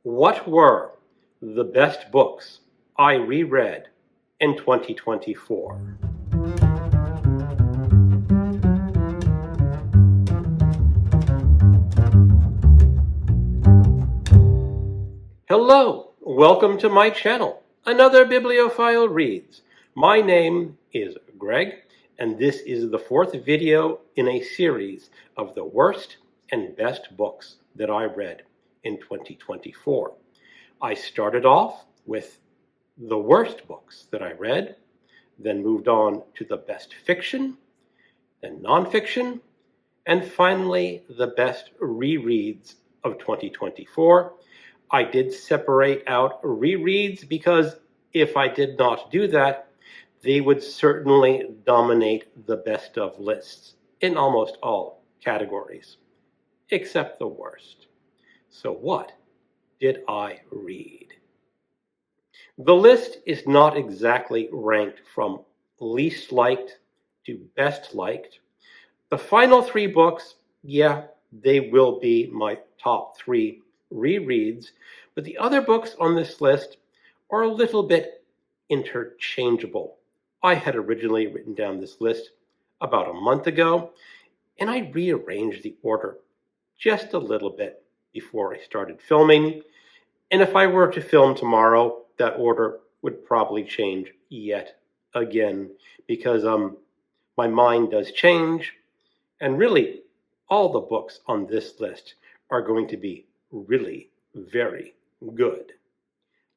What were the best books I reread in 2024? Hello, welcome to my channel, another Bibliophile Reads. My name is Greg, and this is the fourth video in a series of the worst and best books that I read in 2024. I started off with the worst books that I read, then moved on to the best fiction, then nonfiction, and finally the best rereads of 2024. I did separate out rereads because if I did not do that, they would certainly dominate the best of lists in almost all categories, except the worst. So what did I read? The list is not exactly ranked from least liked to best liked. The final three books, they will be my top three rereads, but the other books on this list are a little bit interchangeable. I had originally written down this list about a month ago, and I rearranged the order just a little bit before I started filming. And if I were to film tomorrow, that order would probably change yet again because my mind does change. And really, all the books on this list are going to be really very good.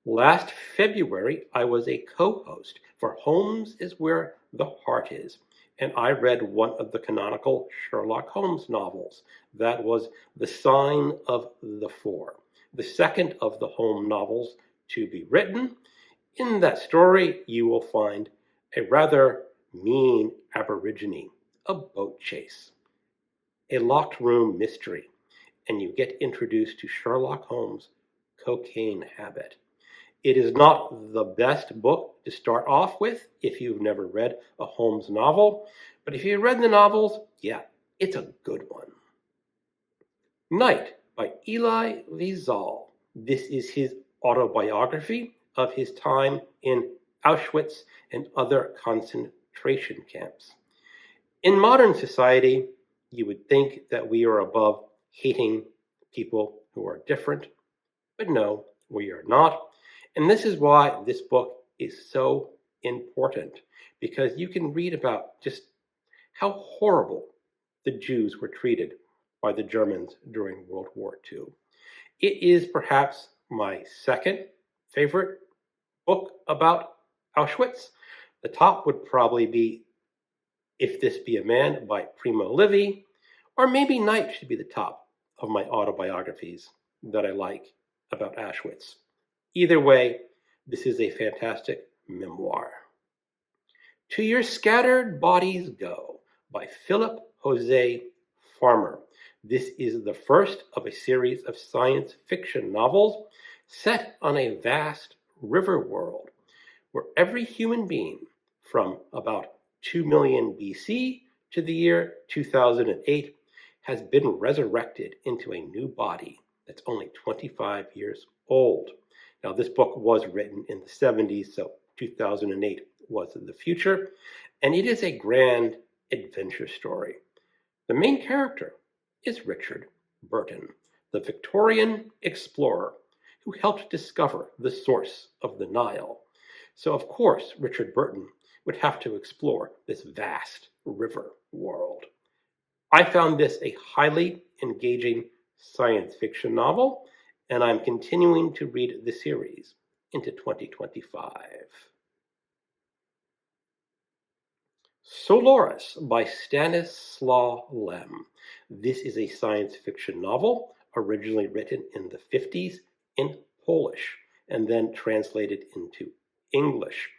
Last February, I was a co-host for Holmes is Where the Heart Is, and I read one of the canonical Sherlock Holmes novels. That was The Sign of the Four, the second of the Holmes novels to be written. In that story, you will find a rather mean aborigine, a boat chase, a locked room mystery, and you get introduced to Sherlock Holmes' cocaine habit. It is not the best book to start off with if you've never read a Holmes novel, but if you've read the novels, it's a good one. Night by Elie Wiesel. This is his autobiography of his time in Auschwitz and other concentration camps. In modern society, you would think that we are above hating people who are different, but no, we are not. And this is why this book is so important, because you can read about just how horrible the Jews were treated by the Germans during World War II. It is perhaps my second favorite book about Auschwitz. The top would probably be If This Be a Man by Primo Levi, or maybe Night should be the top of my autobiographies that I like about Auschwitz. Either way, this is a fantastic memoir. To Your Scattered Bodies Go by Philip Jose Farmer. This is the first of a series of science fiction novels set on a vast river world where every human being from about 2 million BC to the year 2008 has been resurrected into a new body that's only 25 years old. Now, this book was written in the 70s, so 2008 was in the future, and it is a grand adventure story. The main character is Richard Burton, the Victorian explorer who helped discover the source of the Nile. So, of course, Richard Burton would have to explore this vast river world. I found this a highly engaging science fiction novel, and I'm continuing to read the series into 2025. Solaris by Stanislaw Lem. This is a science fiction novel originally written in the 50s in Polish and then translated into English.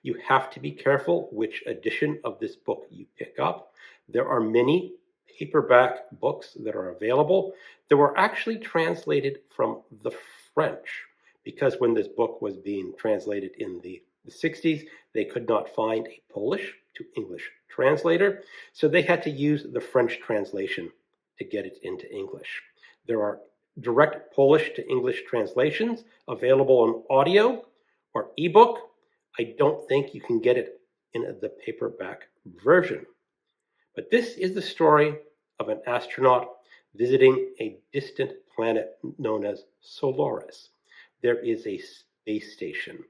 You have to be careful which edition of this book you pick up. There are many paperback books that are available that were actually translated from the French, because when this book was being translated in the 60s, they could not find a Polish to English translator, so they had to use the French translation to get it into English. There are direct Polish to English translations available in audio or ebook. I don't think you can get it in the paperback version. But this is the story of an astronaut visiting a distant planet known as Solaris. There is a space station,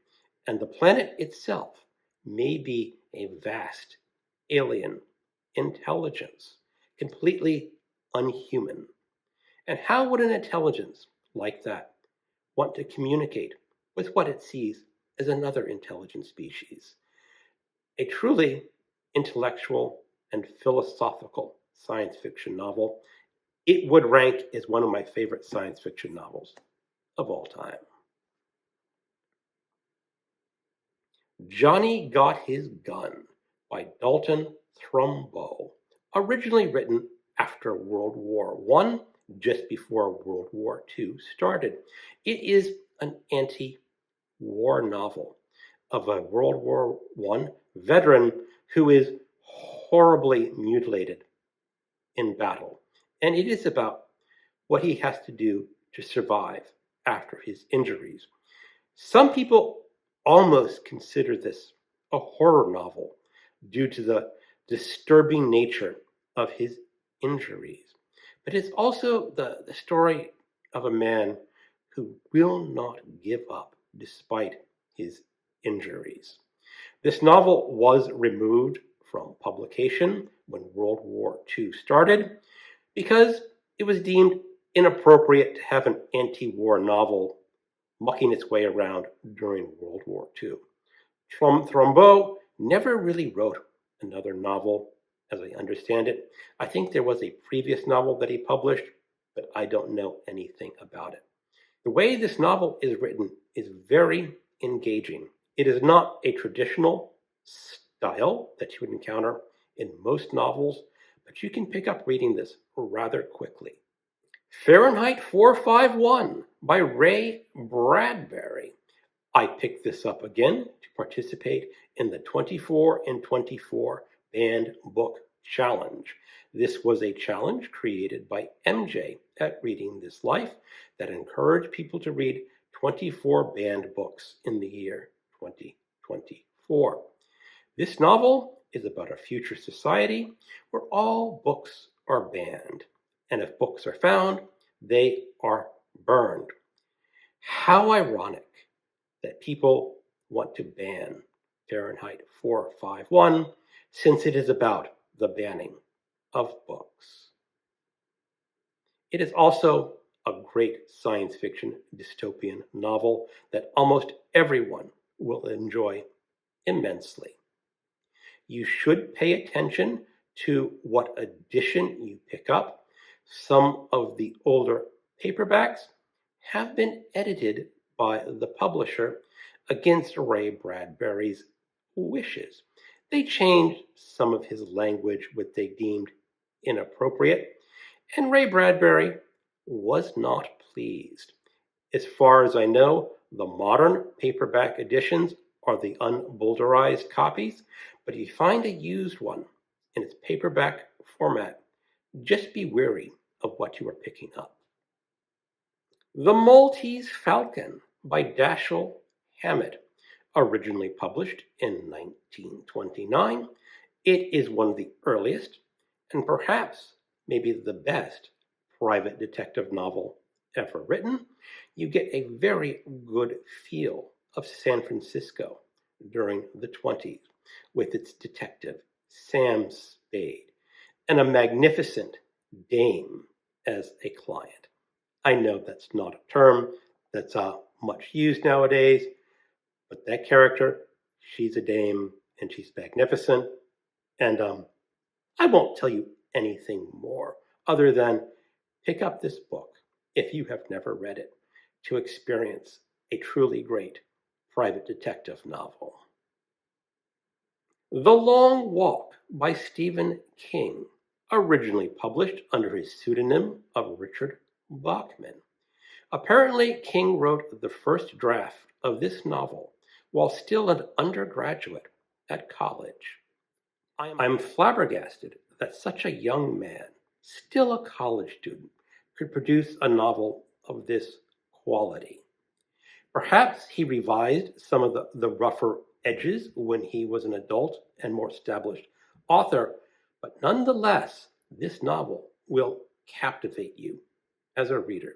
and the planet itself may be a vast alien intelligence, completely unhuman. And how would an intelligence like that want to communicate with what it sees as another intelligent species? A truly intellectual and philosophical science fiction novel. It would rank as one of my favorite science fiction novels of all time. Johnny Got His Gun by Dalton Trumbo, originally written after World War I, just before World War II started. It is an anti-war novel of a World War I veteran who is horribly mutilated in battle. And it is about what he has to do to survive after his injuries. Some people almost consider this a horror novel due to the disturbing nature of his injuries. But it's also the story of a man who will not give up despite his injuries. This novel was removed from publication when World War II started because it was deemed inappropriate to have an anti-war novel mucking its way around during World War II. Trumbo never really wrote another novel, as I understand it. I think there was a previous novel that he published, but I don't know anything about it. The way this novel is written is very engaging. It is not a traditional style that you would encounter in most novels, but you can pick up reading this rather quickly. Fahrenheit 451 by Ray Bradbury. I picked this up again to participate in the 24 in 24 banned book challenge. This was a challenge created by MJ at Reading This Life that encouraged people to read 24 banned books in the year 2024. This novel is about a future society where all books are banned, and if books are found, they are burned. How ironic that people want to ban Fahrenheit 451 since it is about the banning of books. It is also a great science fiction dystopian novel that almost everyone will enjoy immensely. You should pay attention to what edition you pick up. Some of the older paperbacks have been edited by the publisher against Ray Bradbury's wishes. They changed some of his language, what they deemed inappropriate, and Ray Bradbury was not pleased. As far as I know, the modern paperback editions are the unboulderized copies, but if you find a used one in its paperback format, just be wary of what you are picking up. The Maltese Falcon by Dashiel Hammett, originally published in 1929. It is one of the earliest and perhaps maybe the best private detective novel ever written. You get a very good feel of San Francisco during the 20s with its detective, Sam Spade, and a magnificent dame as a client. I know that's not a term that's much used nowadays, but that character, she's a dame and she's magnificent. And I won't tell you anything more other than pick up this book if you have never read it to experience a truly great private detective novel. The Long Walk by Stephen King, originally published under his pseudonym of Richard Bachman. Apparently, King wrote the first draft of this novel while still an undergraduate at college. I'm flabbergasted that such a young man, still a college student, could produce a novel of this quality. Perhaps he revised some of the rougher edges when he was an adult and more established author, but nonetheless, this novel will captivate you as a reader.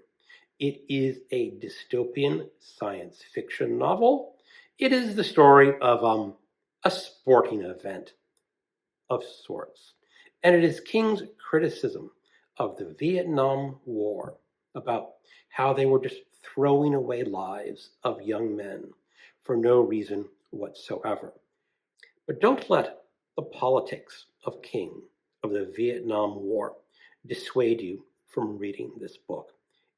It is a dystopian science fiction novel. It is the story of a sporting event of sorts. And it is King's criticism of the Vietnam War, about how they were just throwing away lives of young men for no reason whatsoever. But don't let the politics of King, of the Vietnam War, dissuade you from reading this book.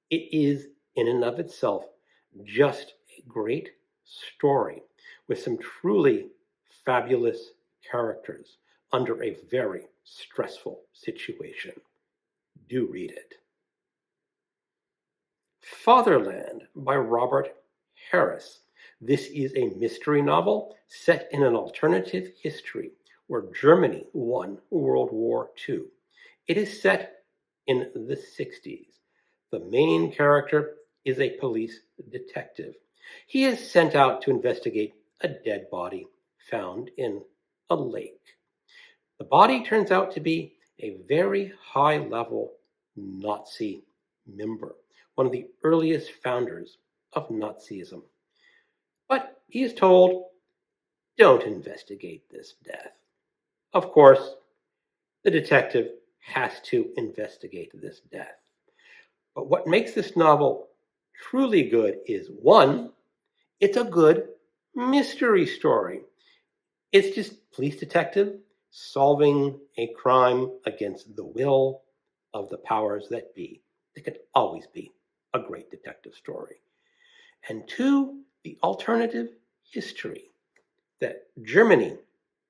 It is, in and of itself, just a great story with some truly fabulous characters under a very stressful situation. Do read it. Fatherland by Robert Harris. This is a mystery novel set in an alternative history where Germany won World War II. It is set in the 60s. The main character is a police detective. He is sent out to investigate a dead body found in a lake. The body turns out to be a very high-level Nazi member, one of the earliest founders of Nazism. But he is told, don't investigate this death. Of course, the detective has to investigate this death. But what makes this novel truly good is, one, it's a good mystery story. It's just police detective solving a crime against the will of the powers that be. It could always be a great detective story. And two, the alternative history that Germany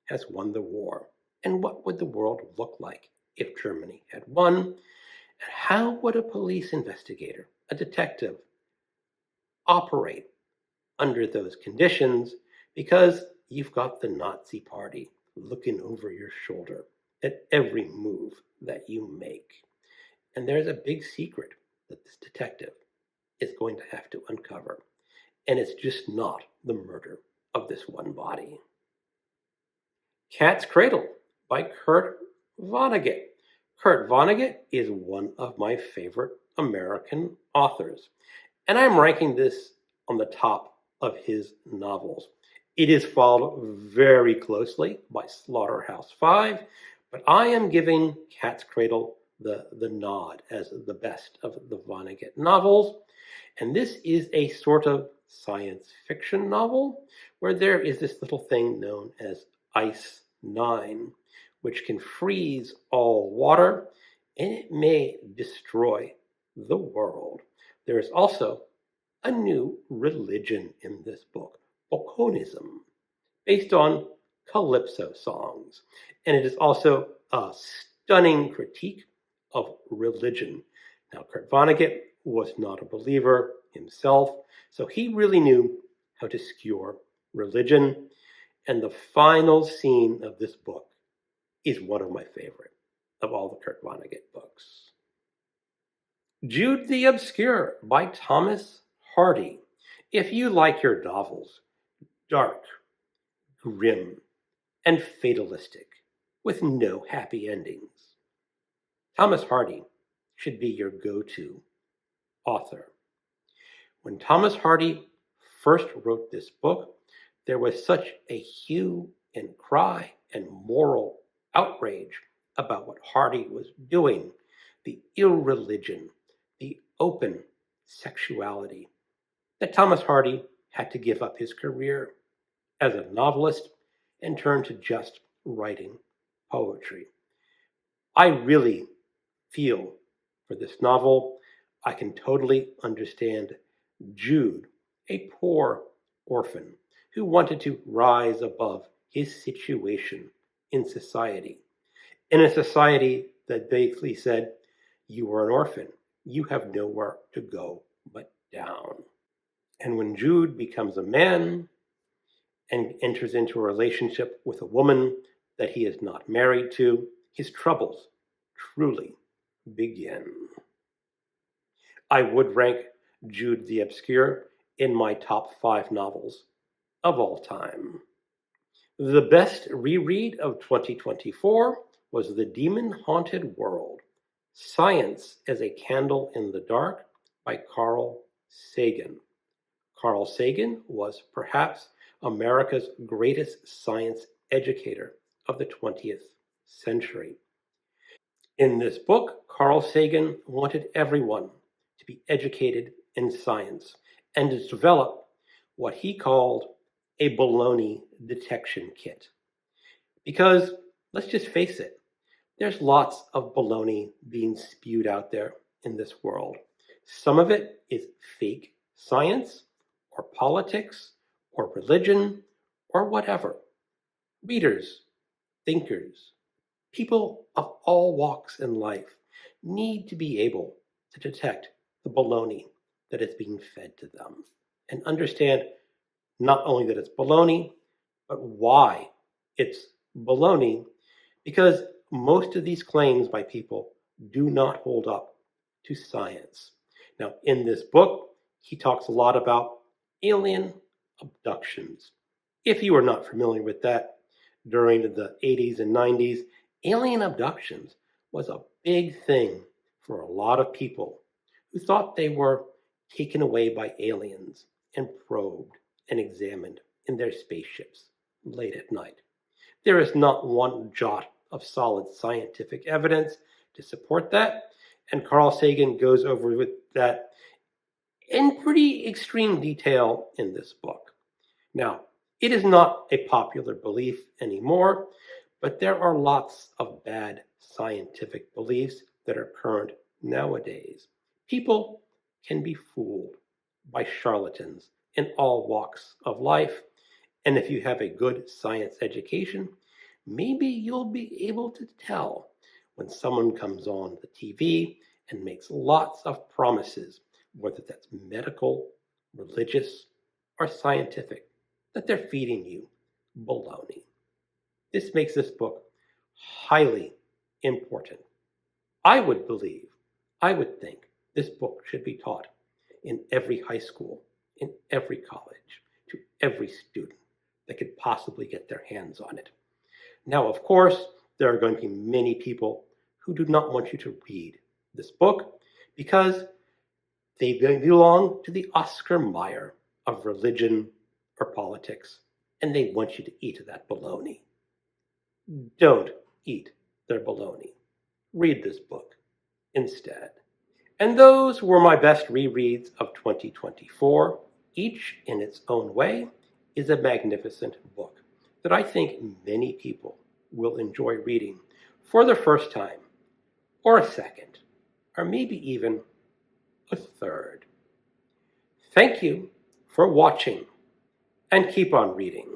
has won the war. And what would the world look like if Germany had won? And how would a police investigator, a detective, operate under those conditions? Because you've got the Nazi Party looking over your shoulder at every move that you make. And there's a big secret that this detective is going to have to uncover. And it's just not the murder of this one body. Cat's Cradle by Kurt Vonnegut. Kurt Vonnegut is one of my favorite American authors, and I'm ranking this on the top of his novels. It is followed very closely by Slaughterhouse-Five, but I am giving Cat's Cradle the nod as the best of the Vonnegut novels. And this is a sort of science fiction novel where there is this little thing known as Ice 9, which can freeze all water, and it may destroy the world. There is also a new religion in this book, Bokonism, based on calypso songs. And it is also a stunning critique of religion. Now, Kurt Vonnegut was not a believer himself, so he really knew how to skewer religion. And the final scene of this book is one of my favorite of all the Kurt Vonnegut books. Jude the Obscure by Thomas Hardy. If you like your novels dark, grim, and fatalistic, with no happy endings, Thomas Hardy should be your go-to author. When Thomas Hardy first wrote this book, there was such a hue and cry and moral outrage about what Hardy was doing, the irreligion, the open sexuality, that Thomas Hardy had to give up his career as a novelist and turn to just writing poetry. I really feel for this novel. I can totally understand Jude, a poor orphan who wanted to rise above his situation in society. In a society that basically said, you are an orphan, you have nowhere to go but down. And when Jude becomes a man and enters into a relationship with a woman that he is not married to, his troubles truly begin. I would rank Jude the Obscure in my top 5 novels of all time. The best reread of 2024 was The Demon-Haunted World, Science as a Candle in the Dark by Carl Sagan. Carl Sagan was perhaps America's greatest science educator of the 20th century. In this book, Carl Sagan wanted everyone to be educated in science and to develop what he called a baloney detection kit. Because, let's just face it, there's lots of baloney being spewed out there in this world. Some of it is fake science, or politics, or religion, or whatever. Readers, thinkers, people of all walks in life need to be able to detect the baloney that is being fed to them and understand not only that it's baloney, but why it's baloney, because most of these claims by people do not hold up to science. Now, in this book, he talks a lot about alien abductions. If you are not familiar with that, during the 80s and 90s, alien abductions was a big thing for a lot of people who thought they were taken away by aliens and probed and examined in their spaceships late at night. There is not one jot of solid scientific evidence to support that, and Carl Sagan goes over with that in pretty extreme detail in this book. Now, it is not a popular belief anymore, but there are lots of bad scientific beliefs that are current nowadays. People can be fooled by charlatans in all walks of life, and if you have a good science education, maybe you'll be able to tell when someone comes on the TV and makes lots of promises, whether that's medical, religious, or scientific, that they're feeding you baloney. This makes this book highly important. I would think this book should be taught in every high school, in every college, to every student that could possibly get their hands on it. Now, of course, there are going to be many people who do not want you to read this book because they belong to the Oscar Mayer of religion or politics, and they want you to eat that baloney. Don't eat their baloney. Read this book instead. And those were my best rereads of 2024. Each, in its own way, is a magnificent book that I think many people will enjoy reading for the first time, or a second, or maybe even a third. Thank you for watching, and keep on reading.